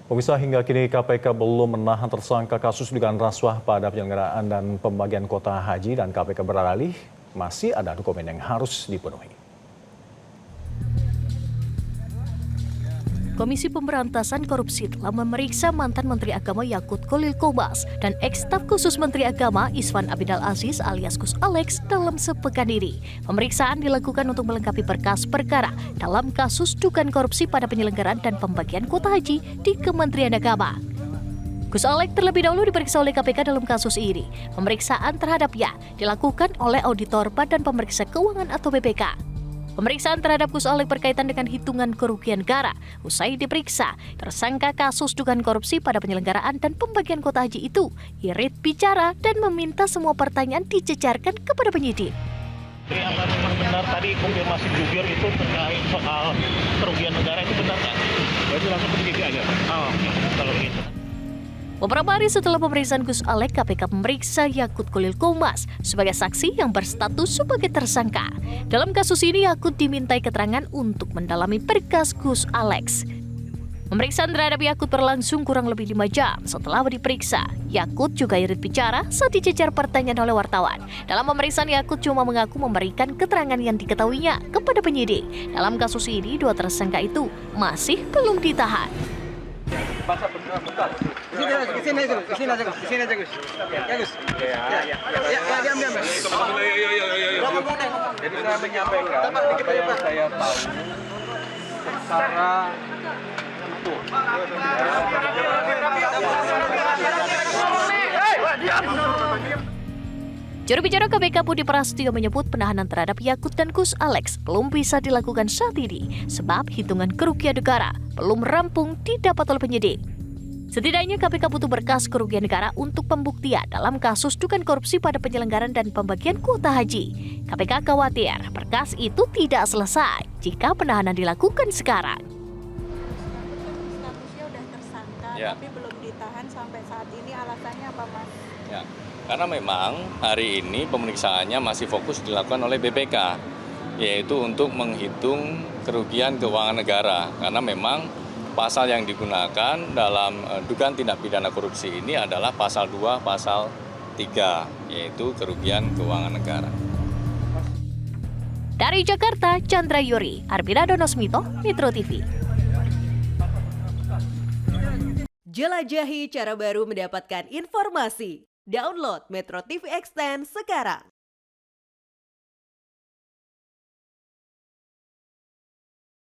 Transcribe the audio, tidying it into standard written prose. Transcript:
Pemirsa, hingga kini KPK belum menahan tersangka kasus dugaan rasuah pada penyelenggaraan dan pembagian kuota haji, dan KPK beralih masih ada dokumen yang harus dipenuhi. Komisi Pemberantasan Korupsi telah memeriksa mantan Menteri Agama Yakut Khalil Qomas dan eks-staf khusus Menteri Agama Isvan Abidal Aziz alias Gus Alex dalam sepekan ini. Pemeriksaan dilakukan untuk melengkapi berkas perkara dalam kasus dugaan korupsi pada penyelenggaraan dan pembagian kuota haji di Kementerian Agama. Gus Alex terlebih dahulu diperiksa oleh KPK dalam kasus ini. Pemeriksaan terhadapnya dilakukan oleh Auditor Badan Pemeriksa Keuangan atau BPK. Pemeriksaan terhadap Gus Alex berkaitan dengan hitungan kerugian negara. Usai diperiksa, tersangka kasus dugaan korupsi pada penyelenggaraan dan pembagian kuota haji itu irit bicara dan meminta semua pertanyaan dicecarkan kepada penyidik. Apa memang benar tadi konfirmasi jubir itu terkait soal kerugian negara itu benar nggak? Berarti langsung penyidik aja? Oh, kalau begitu. Beberapa hari setelah pemeriksaan Gus Alex, KPK memeriksa Yakut Khalil Qomas sebagai saksi yang berstatus sebagai tersangka. Dalam kasus ini, Yakut dimintai keterangan untuk mendalami berkas Gus Alex. Pemeriksaan terhadap Yakut berlangsung kurang lebih 5 jam. Setelah diperiksa, Yakut juga irit bicara saat dicecar pertanyaan oleh wartawan. Dalam pemeriksaan, Yakut cuma mengaku memberikan keterangan yang diketahuinya kepada penyidik. Dalam kasus ini, dua tersangka itu masih belum ditahan. Bentar. Di sini aja Gus. Ya Gus. Diam. Jadi saya menyampaikan apa yang saya tahu secara utuh. Juru bicara KPK Budi Prasetyo menyebut penahanan terhadap Yakut dan Gus Alex belum bisa dilakukan saat ini sebab hitungan kerugian negara belum rampung didapat oleh penyidik. Setidaknya KPK butuh berkas kerugian negara untuk pembuktian dalam kasus dugaan korupsi pada penyelenggaraan dan pembagian kuota haji. KPK khawatir berkas itu tidak selesai jika penahanan dilakukan sekarang. Statusnya udah tersangka, tapi belum ditahan sampai saat ini, alasannya apa, Mas? Ya, karena memang hari ini pemeriksaannya masih fokus dilakukan oleh BPK, yaitu untuk menghitung kerugian keuangan negara. Karena memang pasal yang digunakan dalam dugaan tindak pidana korupsi ini adalah pasal 2, pasal 3, yaitu kerugian keuangan negara. Dari Jakarta, Chandra Yuri, Arbina Donosmito, Metro TV. Jelajahi cara baru mendapatkan informasi. Download Metro TV Extend sekarang.